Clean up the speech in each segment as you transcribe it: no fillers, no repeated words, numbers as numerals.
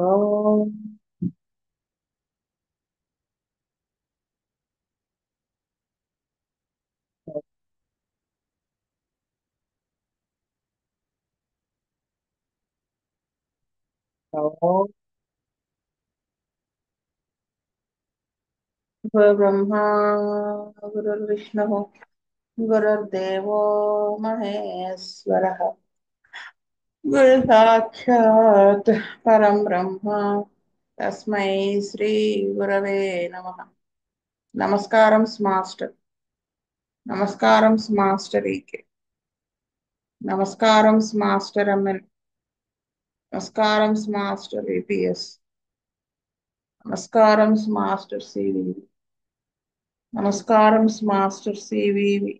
ఓం ఓం గురుర్బ్రహ్మా గురుర్విష్ణుः గురుర్దేవో మహేశ్వరः గురు సాక్షాత్ పరం బ్రహ్మ తస్మై శ్రీ గురవే నమః. నమస్కారం మాస్టర్. నమస్కారం మాస్టర్ ఈకే. నమస్కారం మాస్టర్ ఎంఎన్. నమస్కారం మాస్టర్ ఏపీఎస్. నమస్కారం మాస్టర్ సివి. నమస్కారం మాస్టర్ సివివి.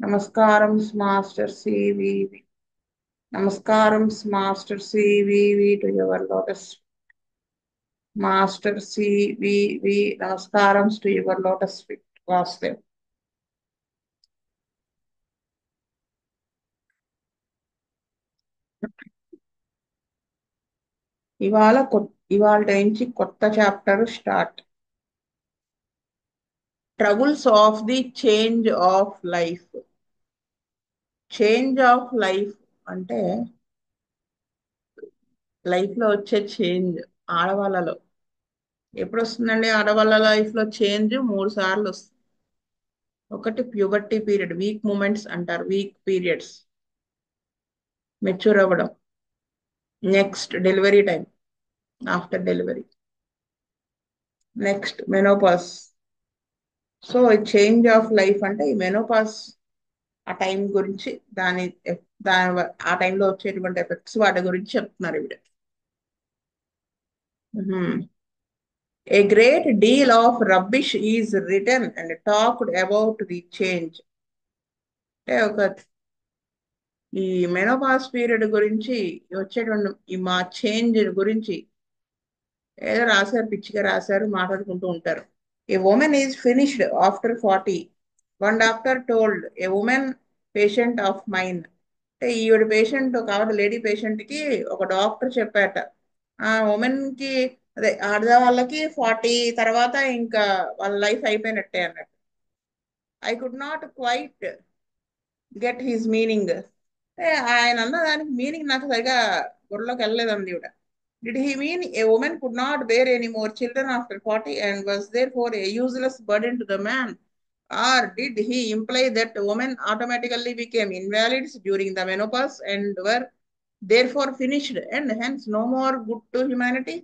నమస్కారం మాస్టర్ సివివి. నమస్కారం master CVV to your lotus. Master CVV నమస్కారం టు యువర్ లోటస్ ఫీట్. వాస్తవ్. ఇవాళ నుంచి కొత్త chapter start. Troubles of the change of life. Change of life అంటే లైఫ్ లో వచ్చే చేంజ్. ఆడవాళ్ళలో ఎప్పుడు వస్తుందండి? ఆడవాళ్ళ లైఫ్ లో చేంజ్ మూడు సార్లు వస్తుంది. ఒకటి ప్యూబర్టీ పీరియడ్, వీక్ మూమెంట్స్ అంటారు, వీక్ పీరియడ్స్, మెచ్యూర్ అవ్వడం. Next delivery time, after delivery. Next menopause. So change of life అంటే ఈ మెనోపాస్, ఆ టైం గురించి, దాని ఆ టైంలో వచ్చేటువంటి ఎఫెక్ట్స్ వాటి గురించి చెప్తున్నారు ఇవిడ. A great deal of rubbish is return and talked about the change. అంటే ఈ మెనోపాస్ పీరియడ్ గురించి వచ్చేటువంటి ఈ మా చేంజ్ గురించి ఏదో రాశారు, పిచ్చిగా రాశారు, మాట్లాడుకుంటూ ఉంటారు. A woman is finished after 40. One doctor told a woman patient of mine. అంటే ఈవిడ పేషెంట్, ఒక ఆవిడ లేడీ పేషెంట్ కి ఒక డాక్టర్ చెప్పాట, ఆ ఉమెన్ కి, అదే ఆడవాళ్ళకి 40 తర్వాత ఇంకా వాళ్ళ లైఫ్ అయిపోయినట్టే అన్నట్టు. I could not quite get his meaning. ఆయన అన్న దానికి మీనింగ్ నాకు సరిగా బుర్రలోకి వెళ్ళలేదండి ఈవిడ. Did he mean a woman could not bear any more children after 40 and was therefore a useless burden to the man? Or did he imply that women automatically became invalids during the menopause and were therefore finished and hence no more good to humanity?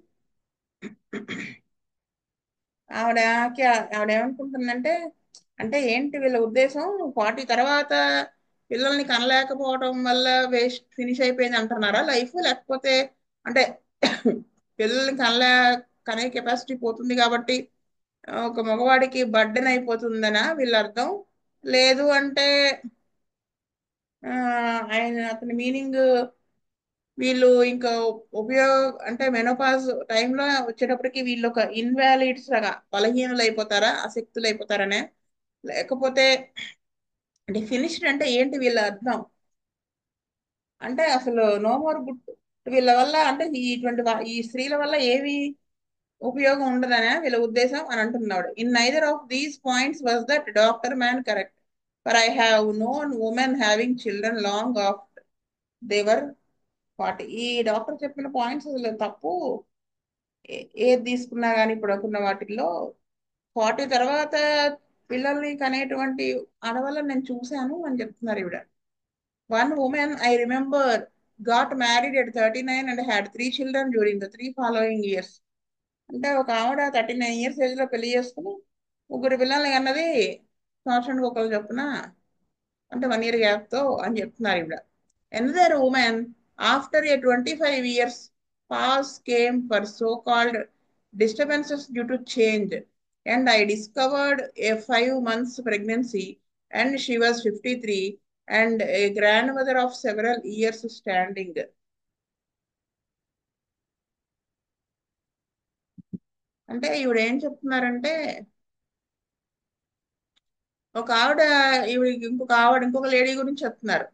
ఆవిడకి ఆవిడ ఏమనుకుంటుందంటే, అంటే ఏంటి వీళ్ళ ఉద్దేశం, 40 తర్వాత పిల్లల్ని కనలేకపోవడం వల్ల waste, finish అయిపోయింది అంటున్నారా లైఫ్? లేకపోతే అంటే పిల్లల్ని కనే కెపాసిటీ పోతుంది కాబట్టి ఒక మగవాడికి బర్డెన్ అయిపోతుందనా వీళ్ళ అర్థం? లేదు అంటే ఆ, అతని మీనింగ్, వీళ్ళు ఇంకా అంటే మెనోపాజ్ టైంలో వచ్చేటప్పటికి వీళ్ళు ఒక ఇన్వాలిడ్స్ లాగా బలహీనులు అయిపోతారా, అశక్తులు అయిపోతారనే? లేకపోతే అంటే ఫినిష్డ్ అంటే ఏంటి వీళ్ళ అర్థం? అంటే అసలు నో మోర్ గుడ్ వీళ్ళ వల్ల, అంటే ఈ స్త్రీల వల్ల ఏవి ఉపయోగం ఉండదనే వీళ్ళ ఉద్దేశం అని అంటున్నాడు. In neither of these points was that doctor man correct, for I have known women having children long of their 40. ఈ డాక్టర్ చెప్పిన పాయింట్స్ అసలు తప్పు. ఏది తీసుకున్నా కానీ ఇప్పుడు అనుకున్న వాటిల్లో 40 తర్వాత పిల్లల్ని కనేటువంటి ఆడవాళ్ళని నేను చూశాను అని చెప్తున్నారు ఈవిడ. One women I remember got married at 39 and had 3 children during the 3 following years. అంటే ఒక ఆవిడ 39 ఇయర్స్ ఏజ్ లో పెళ్లి చేసుకుని ముగ్గురు పిల్లల్ని అన్నది, సంవత్సరానికి ఒకరు చొప్పున, అంటే 1 ఇయర్ గ్యాప్ తో అని చెప్తున్నారు ఈవిడ. Another women after A 25 years pass came for so called disturbances due to change and I discovered A 5 months pregnancy and she was 53 and a grandmother of several years standing. అంటే ఈవిడ ఏం చెప్తున్నారంటే, ఒక ఆవిడ, ఈవిడ ఇంకొక లేడీ గురించి చెప్తున్నారు.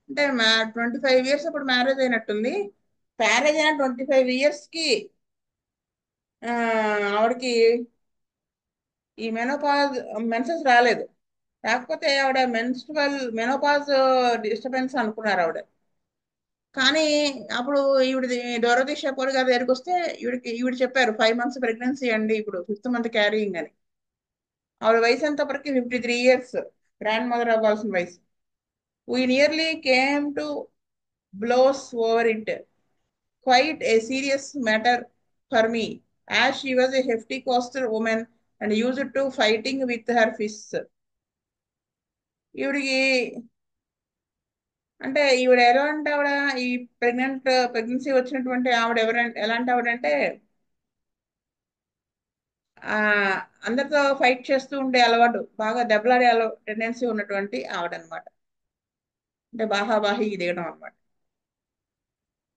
అంటే 25 ఇయర్స్ అప్పుడు మ్యారేజ్ అయినట్టుంది. మ్యారేజ్ అయిన 25 ఇయర్స్ కి ఆవిడకి ఈ మెన్సెస్ రాలేదు. కాకపోతే ఆవిడ మెనోపాజ్ డిస్టర్బెన్స్ అనుకున్నారు ఆవిడ. కానీ అప్పుడు ఈవిడ డోరదీ షపోర్ గారి దగ్గరికి వస్తే ఈవిడ చెప్పారు 5 మంత్స్ ప్రెగ్నెన్సీ అండి, ఇప్పుడు 5th మంత్ క్యారీయింగ్ అని. ఆవిడ వయసు ఎంతప్పటికి 53 ఇయర్స్, గ్రాండ్ మదర్ అవ్వాల్సిన వయసు. We nearly came to blows over it, quite a serious matter for me, as she was a hefty coastal woman and used to fighting with her fists. ఈవిడికి అంటే ఈవిడ ఎలా అంటే ఆవిడ ఈ ప్రెగ్నెన్సీ వచ్చినటువంటి ఆవిడ ఎలాంటి ఆవిడ అంటే ఆ అందరితో ఫైట్ చేస్తూ ఉండే అలవాటు, బాగా దెబ్బలాడే టెండెన్సీ ఉన్నటువంటి ఆవిడ అనమాట. అంటే బాహాబాహి దిగడం అనమాట.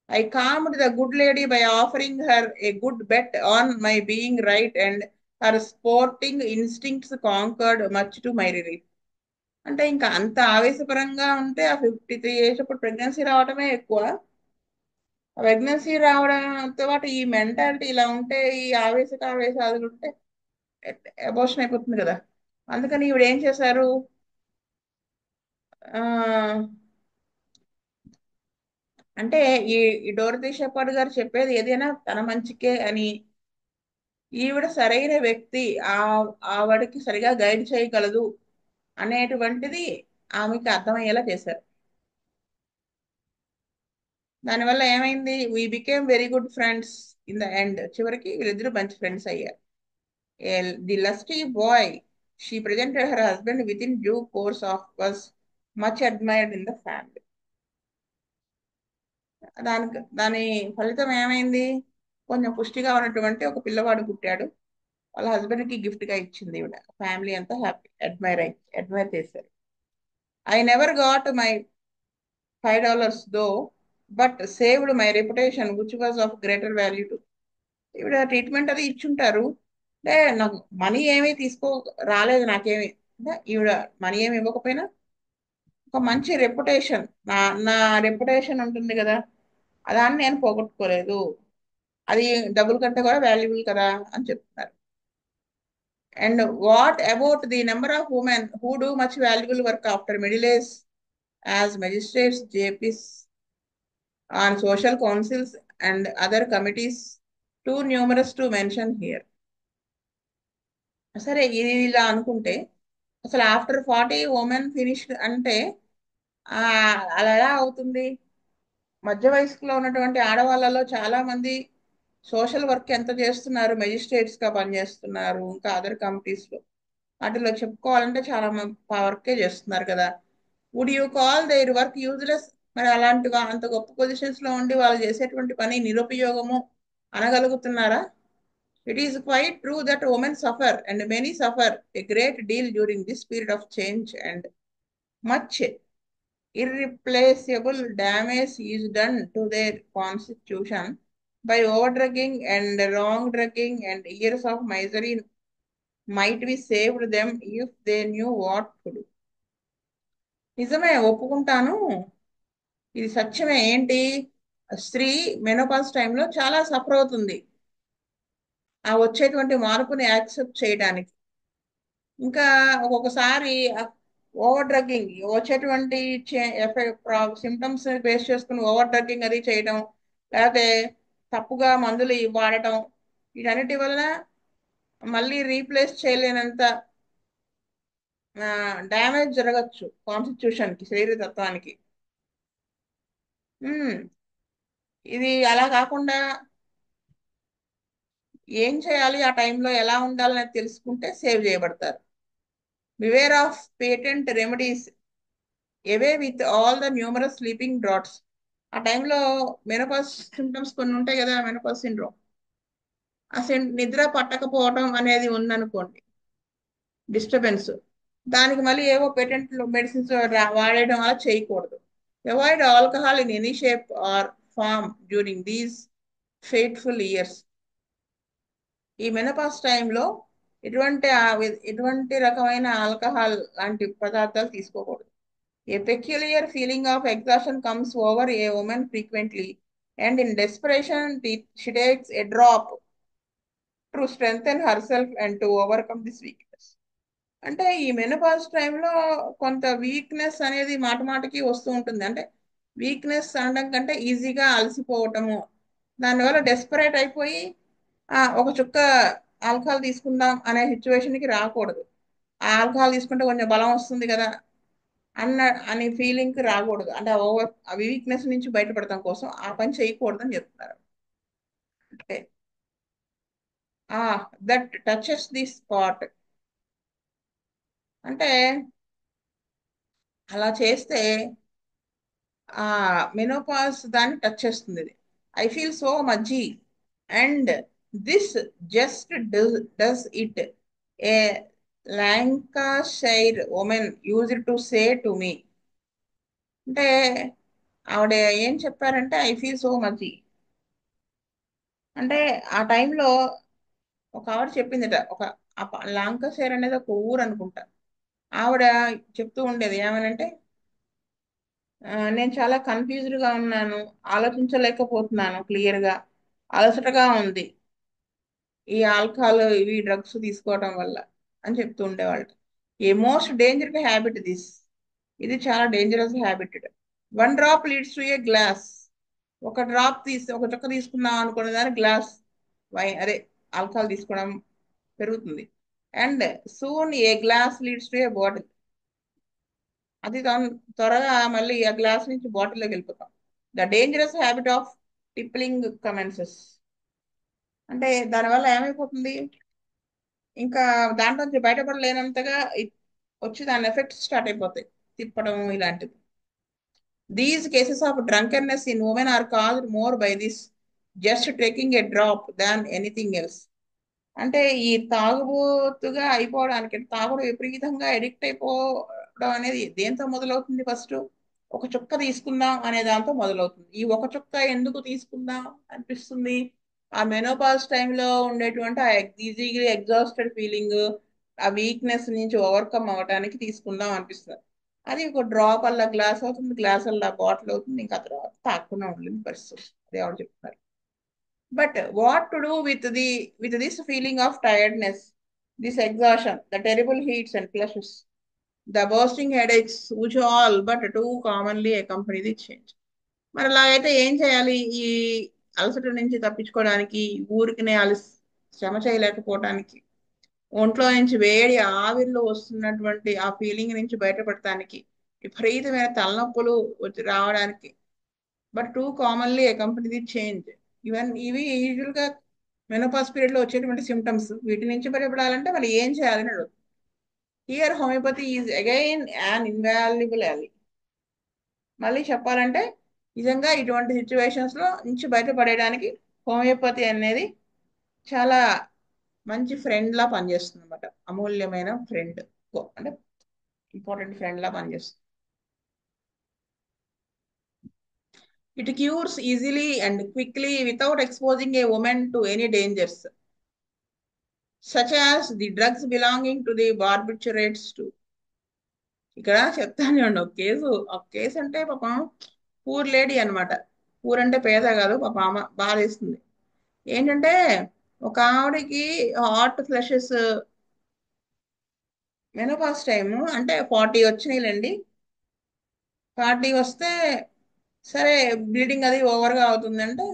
I calmed the good lady by offering her a good bet on my being right, and her sporting instincts conquered, much to my relief. అంటే ఇంకా అంత ఆవేశపరంగా ఉంటే ఆ 53 ఏజ్ అప్పుడు ప్రెగ్నెన్సీ రావడమే ఎక్కువ. ప్రెగ్నెన్సీ రావడంతో పాటు ఈ మెంటాలిటీ ఇలా ఉంటే, ఈ ఆవేశాలు ఉంటే అబోర్షన్ అయిపోతుంది కదా. అందుకని ఈవిడ ఏం చేశారు, ఆ అంటే ఈ ఈ డోరతీ షెపర్డ్ గారు చెప్పేది ఏదైనా తన మంచికే అని, ఈవిడ సరైన వ్యక్తి, ఆ ఆవిడకి సరిగా గైడ్ చేయగలదు అనేటువంటిది ఆమెకి అర్థమయ్యేలా చేశారు. దానివల్ల ఏమైంది, we became very good friends in the end. చివరికి వీళ్ళిద్దరూ మంచి ఫ్రెండ్స్ అయ్యారు. The lusty boy she presented her husband with in due course of was much admired in the family. దాని ఫలితం ఏమైంది, కొంచెం పుష్టిగా ఉన్నటువంటి ఒక పిల్లవాడు పుట్టాడు. వాళ్ళ హస్బెండ్ కి గిఫ్ట్ గా ఇచ్చింది ఈవిడ. ఫ్యామిలీ అంతా హ్యాపీ, అడ్మైర్ చేశారు. I never got my $5 though, but saved my reputation which was of greater value to. ఈవిడ ట్రీట్మెంట్ అది ఇచ్చుంటారు. అంటే నాకు మనీ ఏమీ రాలేదు నాకేమి, అంటే ఈవిడ మనీ ఏమి ఇవ్వకపోయినా ఒక మంచి రెప్యుటేషన్, నా నా రెప్యుటేషన్ ఉంటుంది కదా, దాన్ని నేను పోగొట్టుకోలేదు. అది డబ్బుల కంటే కూడా వాల్యుబుల్ కదా అని చెప్తున్నారు. And what about the number of women who do much valuable work after middle age as magistrates, JPs, on social councils and other committees, too numerous to mention here. సరే ఇది ఇలా అనుకుంటే, అసలు ఆఫ్టర్ 40 ఉమెన్ ఫినిష్డ్ అంటే ఆ, అలా ఎలా అవుతుంది. మధ్య వయస్కులో ఉన్నటువంటి ఆడవాళ్ళలో చాలా మంది సోషల్ వర్క్ ఎంత చేస్తున్నారు, మెజిస్ట్రేట్స్ గా పనిచేస్తున్నారు, ఇంకా అదర్ కమిటీస్ లో, వాటిలో చెప్పుకోవాలంటే చాలా వర్కే చేస్తున్నారు కదా. Would you call their work useless? మరి అలాంటి అంత గొప్ప పొజిషన్స్ లో ఉండి వాళ్ళు చేసేటువంటి పని నిరుపయోగము అనగలుగుతున్నారా? It is quite true that women suffer and many suffer a great deal during this period of change, and much irreplaceable damage is done to their constitution by overdrugging and wrong drugging, and years of misery might be saved them if they knew what to do. నిజమే, ఒప్పుకుంటాను, ఇది సత్యమే. ఏంటి, స్త్రీ menopause టైంలో చాలా suffer అవుతుంది ఆ వచ్చేటువంటి మార్పుని యాక్సెప్ట్ చేయడానికి. ఇంకా ఒక్కొక్కసారి ఓవర్ డ్రగ్గింగ్ వచ్చేటువంటి సిమ్టమ్స్ బేస్ చేసుకుని ఓవర్ డ్రగ్గింగ్ అది చేయడం, లేకపోతే తప్పుగా మందులు వాడటం, వీటన్నిటి వల్ల మళ్ళీ రీప్లేస్ చేయలేనంత డ్యామేజ్ జరగచ్చు కాన్స్టిట్యూషన్ కి, శరీర తత్వానికి. ఉమ్, ఇది అలా కాకుండా ఏం చేయాలి, ఆ టైంలో ఎలా ఉండాలని తెలుసుకుంటే సేవ్ చేయబడతారు. Beware of patent remedies, away with all the numerous sleeping droughts. ఆ టైంలో మెనోపాస్ సిమ్టమ్స్ కొన్ని ఉంటాయి కదా, మెనోపాస్ సిండ్రోమ్, ఆ నిద్ర పట్టకపోవడం అనేది ఉందనుకోండి, డిస్టర్బెన్స్, దానికి మళ్ళీ ఏవో పేటెంట్ మెడిసిన్స్ వాడేయడం అలా చేయకూడదు. Avoid alcohol in any shape or form during these fateful years. ఈ మెనోపాస్ టైంలో ఎటువంటి రకమైన ఆల్కహాల్ లాంటి పదార్థాలు తీసుకోకూడదు. A peculiar feeling of exhaustion comes over a woman frequently, And in desperation, she takes a drop to strengthen herself and to overcome this weakness. అంటే ఈ menopause టైంలో కొంత వీక్నెస్ అనేది మాట మాటకి వస్తూ ఉంటుంది. అంటే వీక్నెస్ అనడం కంటే ఈజీగా అలసిపోవటము, దానివల్ల డెస్పరేట్ అయిపోయి ఒక చుక్క ఆల్కహాల్ తీసుకుందాం అనే సిచ్యువేషన్కి రాకూడదు. ఆ ఆల్కహాల్ తీసుకుంటే కొంచెం బలం వస్తుంది కదా అన్న అనే ఫీలింగ్కి రాకూడదు. అంటే ఆ వీక్నెస్ నుంచి బయటపడటం కోసం ఆ పని చేయకూడదని చెప్తున్నారు. అంటే దట్ టచెస్ ది స్పాట్. అంటే అలా చేస్తే ఆ మెనోపాజ్ దాన్ని టచ్ చేస్తుంది ఇది. I feel so muzzy and this just does it, a Lancashire woman used to say to me. అంటే ఆవిడ ఏం చెప్పారంటే ఐ ఫీల్ సో మచ్. అంటే ఆ టైంలో ఒక ఆవిడ చెప్పిందట, ఒక లాంకషైర్ అనేది ఒక ఊరు అనుకుంటా. ఆవిడ చెప్తూ ఉండేది ఏమనంటే, నేను చాలా కన్ఫ్యూజ్డ్గా ఉన్నాను, ఆలోచించలేకపోతున్నాను క్లియర్గా, అలసటగా ఉంది ఈ ఆల్కహాల్ ఇవి డ్రగ్స్ తీసుకోవడం వల్ల అని చెప్తూ ఉండేవాళ్ళు. A most danger habit this, ఇది చాలా dangerous habit. One drop leads to A glass, ఒక చుక్క తీసుకున్నాం అనుకున్న దాని గ్లాస్ వైన్ అదే ఆల్కహాల్ తీసుకోవడం పెరుగుతుంది. And soon a glass leads to a bottle, అది త్వరగా మళ్ళీ ఆ గ్లాస్ నుంచి బాటిల్లోకి వెళ్ళిపోతాం. The dangerous habit of tippling commences. అంటే దానివల్ల ఏమైపోతుంది, ఇంకా దాంట్లో నుంచి బయటపడలేనంతగా వచ్చి దాని ఎఫెక్ట్స్ స్టార్ట్ అయిపోతాయి, తిప్పడం ఇలాంటివి. These cases of drunkenness in women are caused more by this just taking a drop than anything else. అంటే ఈ తాగుబోతుగా అయిపోవడానికి, తాగుడు విపరీతంగా ఎడిక్ట్ అయిపోవడం అనేది దేంతో మొదలవుతుంది? ఫస్ట్ ఒక చుక్క తీసుకుందాం అనే దాంతో మొదలవుతుంది. ఈ ఒక చుక్క ఎందుకు తీసుకుందాం అనిపిస్తుంది? ఆ మెనోపాజ్ టైంలో ఉండేటువంటి ఆ ఈజీగా ఎగ్జాస్టెడ్ ఫీలింగ్, ఆ వీక్నెస్ నుంచి ఓవర్కమ్ అవ్వడానికి తీసుకుందాం అనిపిస్తుంది. అది ఒక డ్రాప్ అలా గ్లాస్ అవుతుంది, గ్లాస్ అలా బాటిల్ అవుతుంది, ఇంకా తర్వాత తాకుండా ఉండలేని పరిస్థితి వస్తుంది. అదే ఆవిడ చెప్తున్నారు. But what to do with this feeling of tiredness, this exhaustion, the terrible heats and flushes, the bursting headaches, which all but too commonly accompany the change. మరి అలాగైతే ఏం చేయాలి? ఈ అలసట నుంచి తప్పించుకోవడానికి, ఊరికినే శ్రమ చేయలేకపోవడానికి, ఒంట్లో నుంచి వేడి ఆవిరిలో వస్తున్నటువంటి ఆ ఫీలింగ్ నుంచి బయటపడటానికి, విపరీతమైన తలనొప్పులు రావడానికి, but two commonly accompany the change. ఇవి యూజువల్ గా మెనోపాస్ పీరియడ్ లో వచ్చేటువంటి సిమ్టమ్స్. వీటి నుంచి బయటపడాలంటే మరి ఏం చేయాలని అడుగుతుంది. Here homeopathy is again an invaluable Ali. మళ్ళీ చెప్పాలంటే నిజంగా ఇటువంటి సిచ్యువేషన్స్ లో నుంచి బయటపడేయడానికి హోమియోపతి అనేది చాలా మంచి ఫ్రెండ్ లా పనిచేస్తుంది అనమాట. అమూల్యమైన ఫ్రెండ్, అంటే ఇంపార్టెంట్ ఫ్రెండ్ లా పనిచేస్తుంది. It cures easily and quickly without exposing a woman to any dangers, such as the drugs belonging to the barbiturates too. ఇక్కడ చెప్తాను చూడండి ఒక కేసు అంటే పాపం పూర్ లేడీ అనమాట. పూర్ అంటే పేద కాదు, పాప ఆమె బాధేస్తుంది. ఏంటంటే ఒక ఆవిడకి హార్ట్ ఫ్లషెస్, మెనోపాస్ టైము అంటే 40 వచ్చినాయిలండి. 40 వస్తే సరే బ్లీడింగ్ అది ఓవర్గా అవుతుందంటే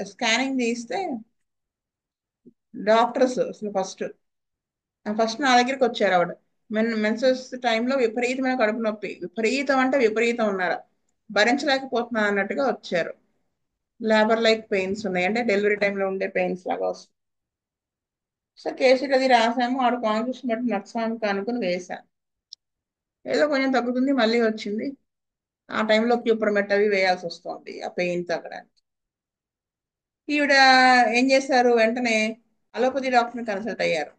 స్కానింగ్ తీస్తే డాక్టర్స్ అసలు ఫస్ట్ నా దగ్గరికి వచ్చారు ఆవిడ. మెన్సెస్ టైంలో విపరీతమైన కడుపు నొప్పి, విపరీతం అంటే విపరీతం ఉన్నారు, భరించలేకపోతున్నా అన్నట్టుగా వచ్చారు. లేబర్ లైక్ పెయిన్స్ ఉన్నాయి, అంటే డెలివరీ టైంలో ఉండే పెయిన్స్ లాగా వస్తుంది. సో కేసీటీ అది రాసాము, ఆవిడ కాన్ఫ్యూషన్ బట్టి నక్సాన్ అనుకుని వేశాను. ఏదో కొంచెం తగ్గుతుంది, మళ్ళీ వచ్చింది. ఆ టైంలో క్యూప్రమెట్ అవి వేయాల్సి వస్తుంది ఆ పెయిన్ తగ్గడానికి. ఈవిడ ఏం చేశారు, వెంటనే అలోపతి డాక్టర్ని కన్సల్ట్ అయ్యారు.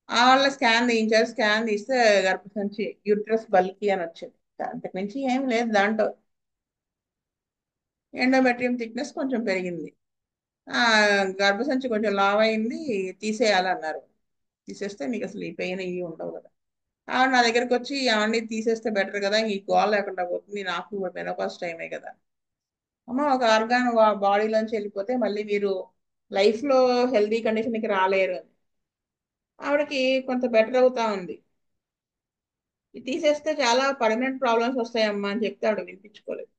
ఆ వాళ్ళ స్కాన్ తీయించారు. స్కాన్ తీస్తే గర్భసంచి యూట్రస్ బల్కి అని వచ్చింది. అంతకు మించి ఏం లేదు దాంట్లో. ఎండోమెట్రియం థిక్నెస్ కొంచెం పెరిగింది, ఆ గర్భసంచి కొంచెం లావ్ అయింది, తీసేయాలన్నారు. తీసేస్తే మీకు అసలు ఈ పెయిన్ ఇవి ఉండవు కదా. ఆవిడ నా దగ్గరికి వచ్చి అవన్నీ తీసేస్తే బెటర్ కదా, ఈ గోల్ లేకుండా పోతుంది, నాకు మెనోపాస్ టైమే కదా. అమ్మ, ఒక ఆర్గాన్ బాడీలోంచి వెళ్ళిపోతే మళ్ళీ మీరు లైఫ్ లో హెల్దీ కండిషన్కి రాలేరు అని. ఆవిడకి కొంత బెటర్ అవుతా ఉంది. ఇది తీసేస్తే చాలా పర్మనెంట్ ప్రాబ్లమ్స్ వస్తాయమ్మా అని చెప్తే ఆవిడ వినిపించుకోలేదు.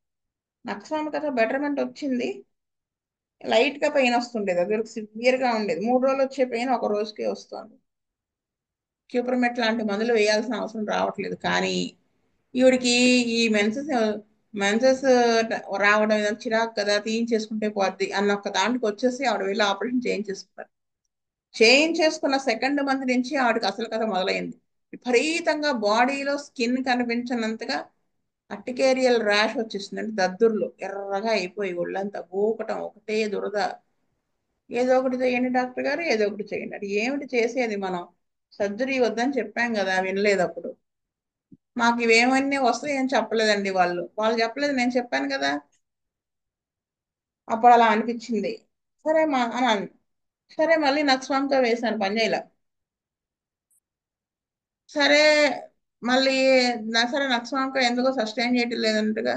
నక్సమ్ కదా బెటర్మెంట్ వచ్చింది. లైట్ గా పెయిన్ వస్తుండేది, అది సివియర్ గా ఉండేది. 3 రోజులు వచ్చే పెయిన్ ఒక రోజుకే వస్తుంది. క్యూపర్మెట్ లాంటి మందులు వేయాల్సిన అవసరం రావట్లేదు. కానీ ఈవిడికి ఈ మెన్సెస్ రావడం ఏదైనా చిరాకు కదా, తీయించేసుకుంటే పోద్ది అన్న ఒక దాంట్కి వచ్చేసి ఆవిడ వెళ్ళి ఆపరేషన్ చేయించేసుకున్నారు. చేయించేసుకున్న సెకండ్ మంత్ నుంచి ఆవిడకి అసలు కథ మొదలైంది. విపరీతంగా బాడీలో స్కిన్ కనిపించినంతగా అర్టికేరియల్ ర్యాష్ వచ్చేసింది. అంటే దద్దుర్లు ఎర్రగా అయిపోయి ఒళ్ళంతా గోకటం, ఒకటే దురద. ఏదో ఒకటి చేయండి డాక్టర్ గారు, ఏదో ఒకటి చేయండి. అది ఏమిటి చేసేది మనం? సర్జరీ వద్దని చెప్పాం కదా, వినలేదు అప్పుడు. మాకు ఇవేమన్నీ వస్తాయని చెప్పలేదండి వాళ్ళు, వాళ్ళు చెప్పలేదు, నేను చెప్పాను కదా. అప్పుడు అలా అనిపించింది. సరే మా అన్నాను. సరే మళ్ళీ నక్స్వామ్తో వేశాను, పనిచేయలే. సరే మళ్ళీ సరే నక్స్వామ్కా ఎందుకో సస్టైన్ చేయటం లేదంటగా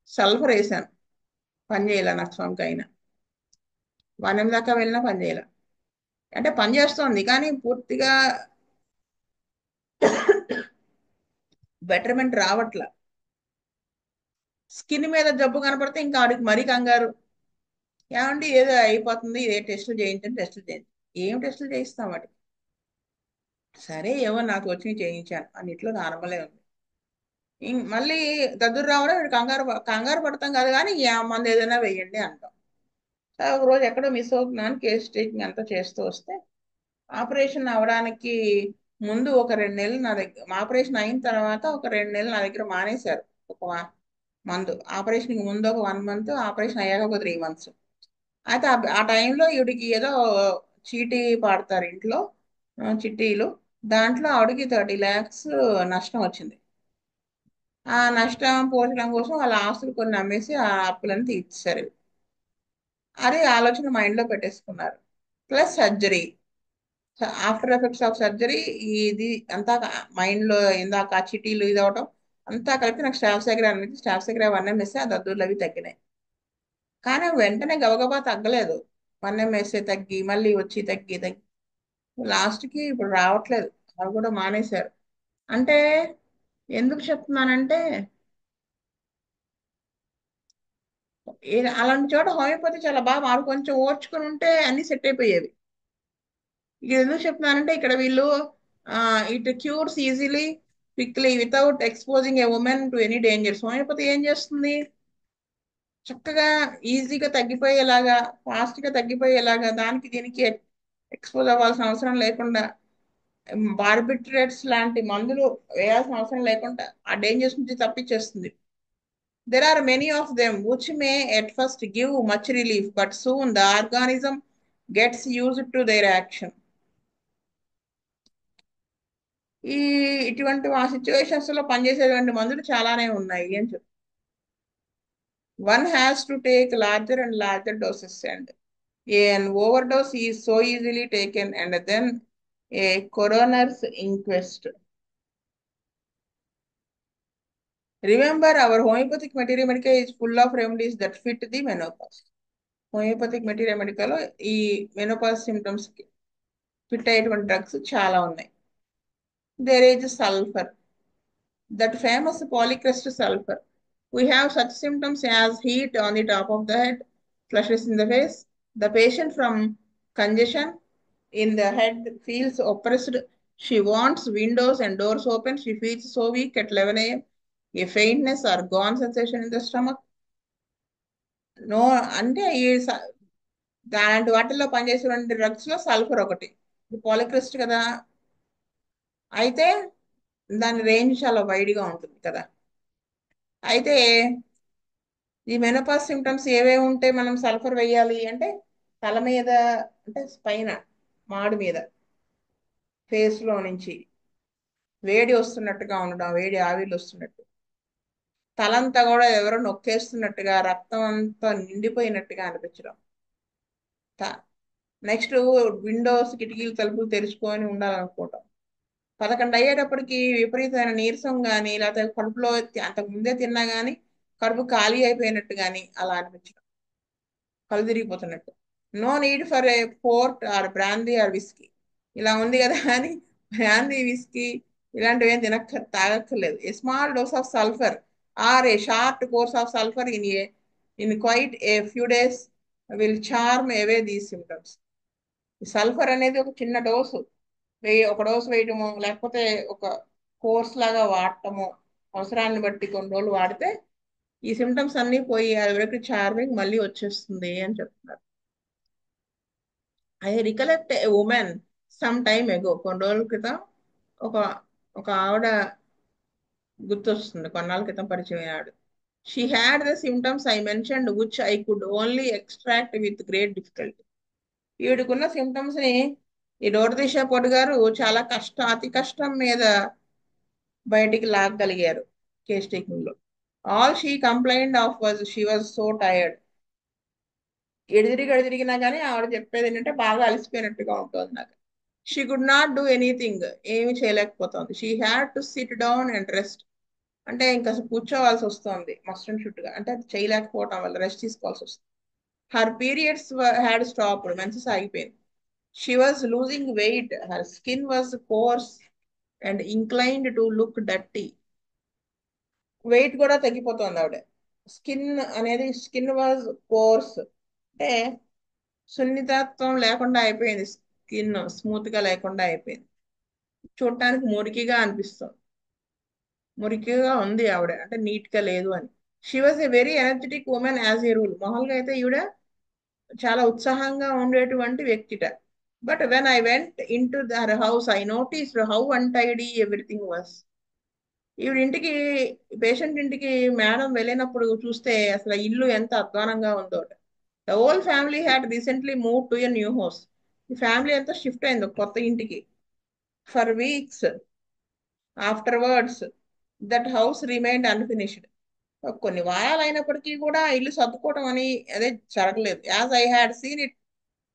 సల్ఫర్ వేశాను, పనిచేయలే. నక్స్వామ్కా అయినా 1 M దాకా వెళ్ళినా పనిచేయలే. అంటే పని చేస్తోంది కానీ పూర్తిగా బెటర్మెంట్ రావట్ల. స్కిన్ మీద జబ్బు కనపడితే ఇంకా ఆడికి మరీ కంగారు. ఏమండి ఏదో అయిపోతుంది, ఏ టెస్టులు చేయించండి, టెస్టులు చేయించండి. ఏం టెస్టులు చేయిస్తాం వాటి? సరే ఏవో నాకు వచ్చినవి చేయించాను, అన్నిట్లో నార్మలే ఉంది. మళ్ళీ దద్దురు రావడం, వీడు కంగారు కంగారు పడతాం కాదు కానీ ఆ మందు ఏదైనా వేయండి అంటాం. సరే ఒక రోజు ఎక్కడో మిస్ అవుతున్నాను, కేస్ టేకింగ్ అంతా చేస్తూ వస్తే ఆపరేషన్ అవడానికి ముందు ఒక 2 నెలలు నా దగ్గర, ఆపరేషన్ అయిన తర్వాత ఒక 2 నెలలు నా దగ్గర మానేశారు. ఒక మందు ఆపరేషన్కి ముందు ఒక 1 మంత్, ఆపరేషన్ అయ్యాక ఒక 3 మంత్స్. అయితే ఆ టైంలో ఈవిడికి ఏదో చీటీ పాడతారు ఇంట్లో, చిట్టీలు. దాంట్లో ఆవిడకి 30 lakhs నష్టం వచ్చింది. ఆ నష్టం పోషడం కోసం వాళ్ళ ఆస్తులు కొన్ని అమ్మేసి ఆ అప్పులను తీర్చారు. అదే ఆలోచన మైండ్లో పెట్టేసుకున్నారు. Plus surgery, after effects of surgery, ఇది అంతా మైండ్లో ఇందాక ఆ చిటీలు ఇది అవడం అంతా కలిపి నాకు స్టాఫ్ సెక్రటరీ అనేది, స్టాఫ్ సెక్రటరీ 1 M ఆ దద్దుర్లు అవి తగ్గినాయి. కానీ వెంటనే గబగబా తగ్గలేదు. 1 M తగ్గి మళ్ళీ వచ్చి తగ్గి తగ్గి లాస్ట్కి ఇప్పుడు రావట్లేదు. అవి కూడా మానేశారు. అంటే ఎందుకు చెప్తున్నానంటే, అలాంటి చోట హోమియోపతి చాలా బాగా మాకు కొంచెం ఓర్చుకుని ఉంటే అన్ని సెట్ అయిపోయేవి. ఇది ఎందుకు చెప్తున్నానంటే ఇక్కడ వీళ్ళు it cures easily, quickly, without exposing a woman to any dangers. Homeopathy ఏం చేస్తుంది? చక్కగా ఈజీగా తగ్గిపోయేలాగా, ఫాస్ట్గా తగ్గిపోయేలాగా, దానికి దీనికి ఎక్స్పోజ్ అవ్వాల్సిన అవసరం లేకుండా, బార్బిట్రేట్స్ లాంటి మందులు వేయాల్సిన అవసరం లేకుండా ఆ డేంజర్స్ నుంచి తప్పించేస్తుంది. There are many of them which may at first give much relief, but soon the organism gets used to their action. ఈ ఇటువంటి ఆ సిచ్యువేషన్స్ లో పనిచేసేటువంటి మందులు చాలానే ఉన్నాయి అని చెప్పి, one has to take larger and larger doses and an overdose is so easily taken and then a coroner's inquest. Remember, our homeopathic material medica is full of remedies that fit the menopause. Homeopathic material medical ఈ menopause symptoms కి fit అయ్యేటువంటి drugs చాలా ఉన్నాయి. There is sulphur, that famous polycrest sulfur. We have such symptoms as heat on the top of the head, flushes in the face. The patient from congestion in the head feels oppressed. She wants windows and doors open. She feels so weak at 11 a.m. A faintness or gone sensation in the stomach. No అంటే దాంటి వాటిల్లో పనిచేసేటువంటి drugs లో sulphur ఒకటి. ఇది పాలిక్రిస్ట్ కదా, అయితే దాని రేంజ్ చాలా వైడ్ గా ఉంటుంది కదా. అయితే ఈ మెనోపాజ్ సిమ్టమ్స్ ఏవేవి ఉంటే మనం సల్ఫర్ వేయాలి అంటే, తల మీద, అంటే పైన మాడు మీద, ఫేస్ లో నుంచి వేడి వస్తున్నట్టుగా ఉండడం, వేడి ఆవిర్లు వస్తున్నట్టు, తలంతా కూడా ఎవరో నొక్కేస్తున్నట్టుగా, రక్తం అంతా నిండిపోయినట్టుగా అనిపించడం. నెక్స్ట్ విండోస్ కిటికీలు తలుపులు తెరుచుకొని ఉండాలనుకోవటం. 11 అయ్యేటప్పటికి విపరీతమైన నీరసం కానీ లేకపోతే కడుపులో అంతకు ముందే తిన్నా కానీ కడుపు ఖాళీ అయిపోయినట్టు కానీ అలా అనిపించడం, కళ్ళు తిరిగిపోతున్నట్టు. No need for a port or brandy or whisky. ఇలా ఉంది కదా అని బ్రాందీ విస్కీ ఇలాంటివి ఏం తాగక్కర్లేదు. A small dose of sulphur or a short course of sulphur in quite a few days will charm away these symptoms. Sulphur అనేది ఒక చిన్న డోసు ఒక డోసు వేయటము లేకపోతే ఒక కోర్స్ లాగా వాడటము, అవసరాన్ని బట్టి కొన్ని రోజులు వాడితే ఈ సిమ్టమ్స్ అన్నీ పోయి అది చార్మింగ్ మళ్ళీ వచ్చేస్తుంది అని చెప్తున్నారు. I recollect A women some time ఎగో, కొన్ని రోజుల క్రితం ఒక ఒక ఆవిడ గుర్తొస్తుంది, కొన్నాళ్ళ క్రితం పరిచయం అయ్యాడు. She had the symptoms I mentioned which I could only extract with great difficulty. ఈవిడకున్న సిమ్టమ్స్ ని ఈ డోరదీశ పొడి గారు చాలా అతి కష్టం మీద బయటికి లాగగలిగారు కేస్ టేకింగ్ లో. All she complained of was she was so tired. ఎడిదిరిగినా కానీ ఆవిడ చెప్పేది ఏంటంటే బాగా అలసిపోయినట్టుగా ఉంటుంది నాకు. She could not do anything, ఏమి చేయలేకపోతుంది. She had to sit down and rest. అంటే ఇంకా కూర్చోవాల్సి వస్తుంది మస్ట్ అండ్ షుడ్ గా, అంటే అది చేయలేకపోవటం వల్ల రెస్ట్ తీసుకోవాల్సి వస్తుంది. Her periods had stopped, menses ఆగిపోయింది. She was losing weight, her skin was coarse and inclined to look dirty. Weight కూడా తగ్గిపోతుంది ఆవిడ. స్కిన్ వాజ్ కోర్స్ అంటే సున్నితత్వం లేకుండా అయిపోయింది, స్కిన్ స్మూత్ గా లేకుండా అయిపోయింది, చూడటానికి మురికిగా అనిపిస్తుంది. మురికిగా ఉంది ఆవిడ, అంటే నీట్ గా లేదు అని. She was a very energetic woman as a rule. మామూలుగా అయితే ఈవిడ చాలా ఉత్సాహంగా ఉండేటువంటి వ్యక్తిట. But when I went in to their house I noticed how untidy everything was. ఈవిడ ఇంటికి, పేషెంట్ ఇంటికి మేడం వెళ్ళినప్పుడు చూస్తే అసలు ఇల్లు ఎంత అధ్వానంగా ఉందో. The whole family had recently move to a new house. ఈ ఫ్యామిలీ అంతా షిఫ్ట్ అయింది ఒక కొత్త ఇంటికి. For weeks afterwards that house remained unfinished. కొన్ని వారాలు అయినప్పటికీ కూడా ఇల్లు సర్దుకోవడం అని అదే జరగలేదు. As I had seen it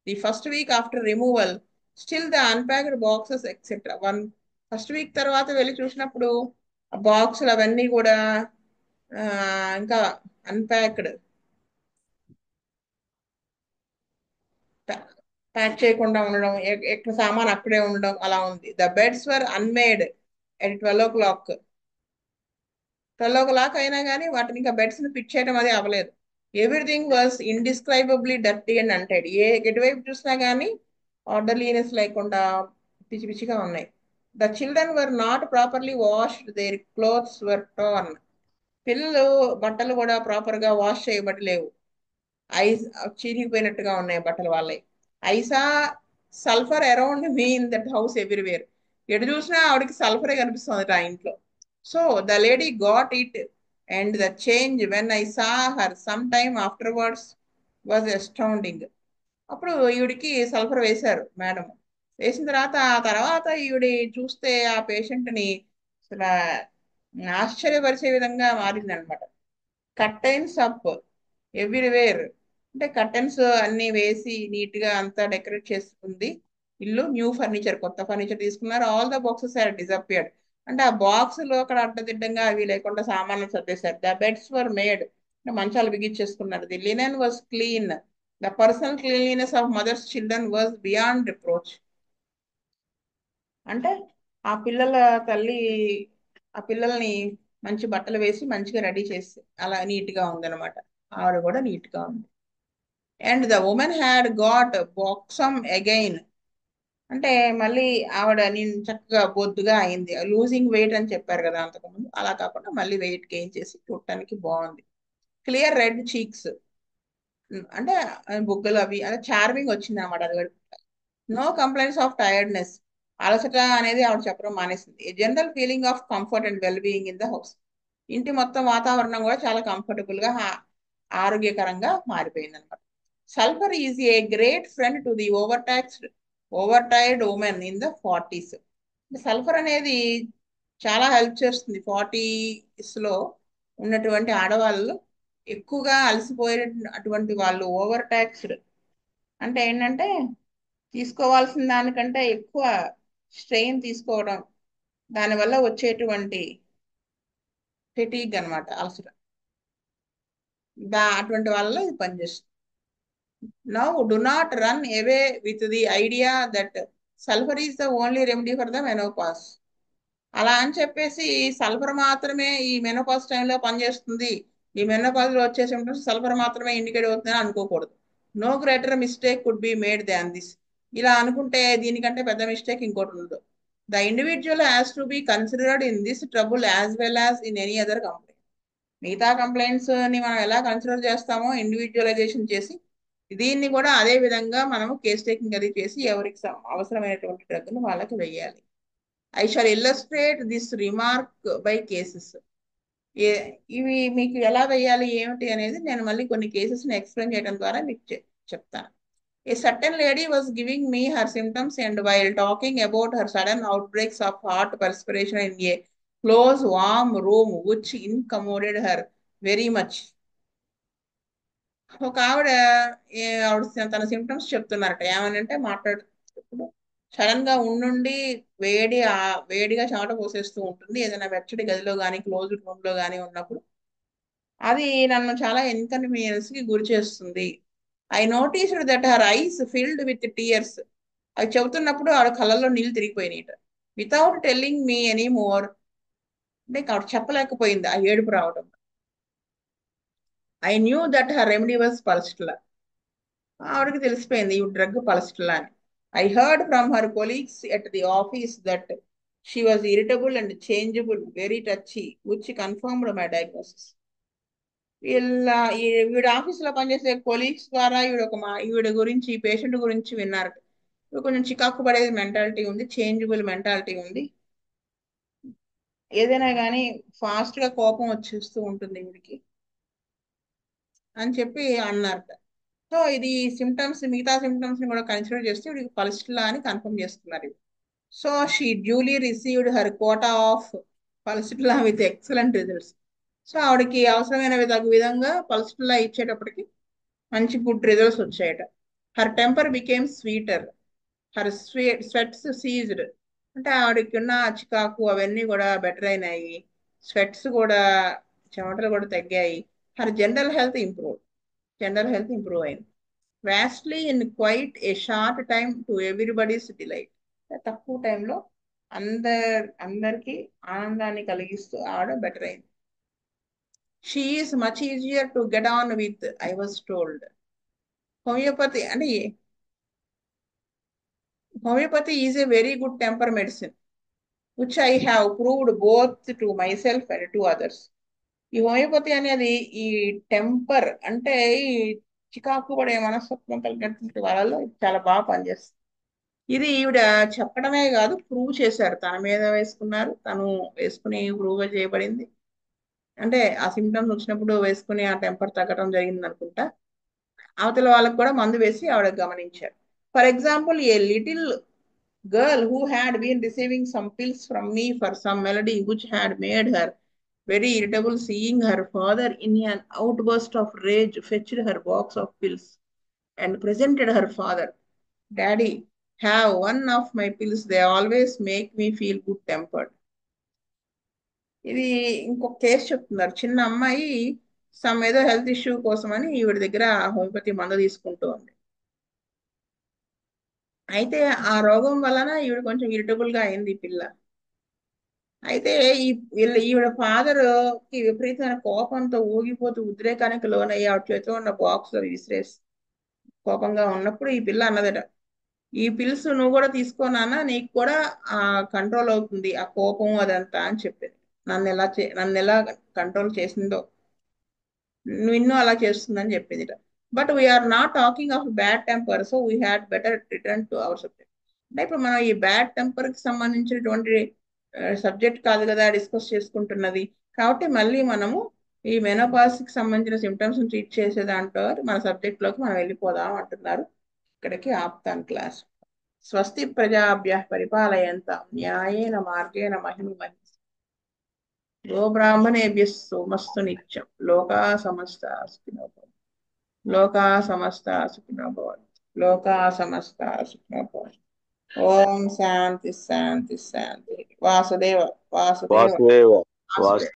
the first week after removal, still the unpacked boxes etcetera. First week తర్వాత వెళ్ళి చూసినప్పుడు ఆ బాక్సులు అవన్నీ కూడా ఇంకా అన్పాక్డ్, ప్యాక్ చేయకుండా ఉండడం, ఎక్కడ సామాన్ అక్కడే ఉండడం అలా ఉంది. The beds were unmade at 12 o'clock. 12 o'clock అయినా కానీ వాటిని ఇంకా బెడ్స్ ని ఫిట్ చేయడం అది అవ్వలేదు. Everything was indescribably dirty and untended. ఎటువైపు చూసినా కానీ ఆర్డర్లీనెస్ లేకుండా పిచ్చి పిచ్చిగా ఉన్నాయి. The children were not properly washed, their clothes were torn. పిల్లలు బట్టలు కూడా ప్రాపర్ గా వాష్ చేయబడి లేవు, ఐస్ చీరిగిపోయినట్టుగా ఉన్నాయి బట్టలు వాళ్ళవి. I saw sulphur around me in that house everywhere. ఎటు చూసినా ఆవిడకి సల్ఫరే కనిపిస్తుంది ఆ ఇంట్లో. So the lady got it and the change when I saw her some time afterwards was astounding. అప్పుడు ఈవిడికి సల్ఫర్ వేశారు మేడం. వేసిన తర్వాత ఆ తర్వాత ఈవిడ చూస్తే ఆ పేషెంట్ ని అసలు ఆశ్చర్యపరిచే విధంగా మారింది అనమాట. కర్టైన్స్ అప్ ఎవ్రీవేర్, అంటే కర్టెన్స్ అన్ని వేసి నీట్ గా అంతా డెకరేట్ చేసుకుంది ఇల్లు. న్యూ ఫర్నిచర్, కొత్త ఫర్నిచర్ తీసుకున్నారు. All the boxes are disappeared, అంటే ఆ బాక్స్ లో అక్కడ అడ్డదిడ్డంగా అవి లేకుండా సామాన్లు సర్దేశారు. ద బెడ్స్ వర్ మేడ్, అంటే మంచాలు బిగించేసుకున్నారు. The linen was clean, the personal cleanliness of mothers children was beyond reproach. అంటే ఆ పిల్లల తల్లి ఆ పిల్లల్ని మంచి బట్టలు వేసి మంచిగా రెడీ చేసి అలా నీట్ గా ఉందన్నమాట. ఆవిడ కూడా నీట్ గా ఉంది. And the woman had got buxom again, అంటే మళ్ళీ ఆవిడ నేను చక్కగా బొద్దుగా అయింది. లూజింగ్ వెయిట్ అని చెప్పారు కదా అంతకుముందు, అలా కాకుండా మళ్ళీ వెయిట్ గెయిన్ చేసి చూడటానికి బాగుంది. క్లియర్ రెడ్ చీక్స్, అంటే బుగ్గలు అవి అదే చార్మింగ్ వచ్చింది అన్నమాట. అది నో కంప్లైంట్స్ ఆఫ్ టైర్డ్నెస్, అలసట అనేది ఆవిడ చెప్పడం మానేసింది. A general feeling of comfort and well being in the house. ఇంటి మొత్తం వాతావరణం కూడా చాలా కంఫర్టబుల్ గా ఆరోగ్యకరంగా మారిపోయింది అనమాట. Sulphur is a great friend to the over tired women in the 40s. Sulphur అనేది చాలా హెల్ప్ చేస్తుంది 40s లో ఉన్నటువంటి ఆడవాళ్ళు. ఎక్కువగా అలసిపోయిన అటువంటి వాళ్ళు, ఓవర్ టాక్స్డ్ అంటే ఏంటంటే తీసుకోవాల్సిన దానికంటే ఎక్కువ స్ట్రెయిన్ తీసుకోవడం, దానివల్ల వచ్చేటువంటి ఫెటీగ్ అన్నమాట, అలసట. అటువంటి వాళ్ళలో ఇది పనిచేస్తుంది. Now, do not run away with the idea that sulfur is the only remedy for the menopause. అలా అని చెప్పేసి సల్ఫర్ మాత్రమే ఈ మెనోపాజ్ టైంలో పనిచేస్తుంది, ఈ మెనోపాజ్ లో వచ్చే సిమ్టమ్స్ సల్ఫర్ మాత్రమే ఇండికేట్ అవుతుందని అనుకోకూడదు. No greater mistake could be made than this. ఇలా అనుకుంటే దీనికంటే పెద్ద మిస్టేక్ ఇంకోటి ఉండదు. The individual has to be considered in this trouble as well as in any other complaint. మిగతా కంప్లైంట్స్ ని మనం ఎలా కన్సిడర్ చేస్తామో ఇండివిజువలైజేషన్ చేసి, దీన్ని కూడా అదే విధంగా మనము కేస్ టేకింగ్ అది చేసి ఎవరికి అవసరమైనటువంటి డ్రగ్ ను వాళ్ళకి వెయ్యాలి. I shall illustrate this remark by cases. ఇవి మీకు ఎలా వేయాలి ఏమిటి అనేది నేను మళ్ళీ కొన్ని కేసెస్ ని ఎక్స్ప్లెయిన్ చేయడం ద్వారా మీకు చెప్తాను. A certain lady was giving me her symptoms, and while talking about her sudden outbreaks of hot perspiration in a close, warm room, which incommoded her very much. ఒక ఆవిడ ఆవిడ తన సిమ్టమ్స్ చెప్తున్నారట. ఏమనంటే మాట్లాడుతున్నప్పుడు సడన్ గా ఉండుండి వేడిగా చెమట పోసేస్తూ ఉంటుంది ఏదైనా వెచ్చటి గదిలో కానీ క్లోజ్డ్ రూమ్ లో కానీ ఉన్నప్పుడు. అది నన్ను చాలా ఇన్కన్వీనియన్స్ కి గురి చేస్తుంది. I noticed that her eyes filled with tears. అవి చెబుతున్నప్పుడు ఆవిడ కళ్ళల్లో నీళ్ళు తిరిగిపోయినాయి. Without telling me any more. అంటే ఆవిడ చెప్పలేకపోయింది ఆ ఏడుపు రావడం. I knew that her remedy was pulsatilla. ఆవిడకి తెలిసిపోయింది ఈ డ్రగ్ పల్స్ట్లా అని. I heard from her colleagues at the office that she was irritable and changeable, very touchy, which confirmed my diagnosis. వీళ్ళ ఈవిడ ఆఫీసులో పనిచేసే కొలీగ్స్ ద్వారా ఈవిడ గురించి, ఈ పేషెంట్ గురించి విన్నారు. ఇవి కొంచెం చికాకు పడేది మెంటాలిటీ ఉంది, చేంజబుల్ మెంటాలిటీ ఉంది, ఏదైనా కానీ ఫాస్ట్ గా కోపం వచ్చేస్తూ ఉంటుంది వీడికి అని చెప్పి అన్నారట. సో ఇది సిమ్టమ్స్, మిగతా సిమ్టమ్స్ ని కూడా కన్సిడర్ చేస్తే వీడికి పల్స్ట్లా అని కన్ఫర్మ్ చేస్తున్నారు ఇవి. So she duly received her quota of pulsatilla with excellent results. So ఆవిడకి అవసరమైన విధంగా పల్స్ట్లా ఇచ్చేటప్పటికి మంచి గుడ్ రిజల్ట్స్ వచ్చాయట. Her temper became sweeter, her sweats ceased. అంటే ఆవిడకి ఉన్న చికాకు అవన్నీ కూడా బెటర్ అయినాయి, స్వెట్స్ కూడా, చెమటలు కూడా తగ్గాయి. హర్ జనరల్ హెల్త్ ఇంప్రూవ్ అయింది. Vastly in quite a short time to everybody's delight. తక్కువ టైంలో అందరికి ఆనందాన్ని కలిగిస్తూ ఆవిడ బెటర్ అయింది. She is much easier to get on with, I was told. Homeopathy అంటే homeopathy is a very good temper medicine which I have proved both to myself and to others. ఈ homeopathy అనేది ఈ temper అంటే ఈ చికాకు పడే మనస్తత్వం కలిగినటువంటి వాళ్ళలో ఇది చాలా బాగా పనిచేస్తుంది. ఇది ఈవిడ చెప్పడమే కాదు, ప్రూవ్ చేశారు, తన మీద వేసుకున్నారు, తను వేసుకుని ప్రూవ్ చేయబడింది. అంటే ఆ సిమ్టమ్స్ వచ్చినప్పుడు వేసుకుని ఆ టెంపర్ తగ్గడం జరిగింది అనుకుంటా. అవతల వాళ్ళకు కూడా మందు వేసి ఆవిడ గమనించారు. For example, a little girl who had been receiving some pills from me for some malady which had made her very irritable, seeing her father in an outburst of rage fetched her box of pills and presented her father. Daddy, have one of my pills, they always make me feel good tempered. ఇది ఇంకొక case చెప్తున్నారు. చిన్న అమ్మాయి some ఏదో health issue కోసమని ఈవిడ దగ్గర homeopathy మందు తీసుకుంటూ ఉంది. అయితే ఆ రోగం వలన ఈవిడ కొంచెం ఇరిటబుల్ గా అయింది ఈ పిల్ల. అయితే ఈవిడ ఫాదర్ కి విపరీతమైన కోపంతో ఊగిపోతూ ఉద్రేకానికి లోనయ్యి ఆవిడ చేతిలో ఉన్న బాక్స్ లో విసిరేసి కోపంగా ఉన్నప్పుడు ఈ పిల్ల అన్నదట, ఈ పిల్స్ నువ్వు కూడా తీసుకోనానా, నీకు కూడా ఆ కంట్రోల్ అవుతుంది ఆ కోపం అదంతా అని చెప్పేది. నన్ను ఎలా కంట్రోల్ చేసిందో నిన్ను అలా చేస్తుందని చెప్పింది. But we are not talking of bad temper, so we had better return to our subject. అంటే ఇప్పుడు మనం ఈ బ్యాడ్ టెంపర్ కి సంబంధించినటువంటి సబ్జెక్ట్ కాదు కదా డిస్కస్ చేసుకుంటున్నది. కాబట్టి మళ్ళీ మనము ఈ మెనోపాజ్ కి సంబంధించిన సిమ్టమ్స్ ట్రీట్ చేసే దాంట్లో మన సబ్జెక్ట్ లోకి మనం వెళ్ళిపోదాం అంటున్నారు. ఇక్కడికి ఆపుతాను క్లాస్. స్వస్తి ప్రజాభ్య పరిపాలయంతాం న్యాయేన మార్గేణ మహిమహి. గోబ్రాహ్మణేభ్య సోమస్తు నిత్యం. లోకా సమస్త సుఖినో భవంతు. లోకా సమస్త సుఖినో భవంతు. లోకా సమస్త సుఖినో భవంతు. ఓం శాంతి శాంతి శాంతి. వాసుదేవ వాసుదేవ వాసుదేవ. వాసుదేవ.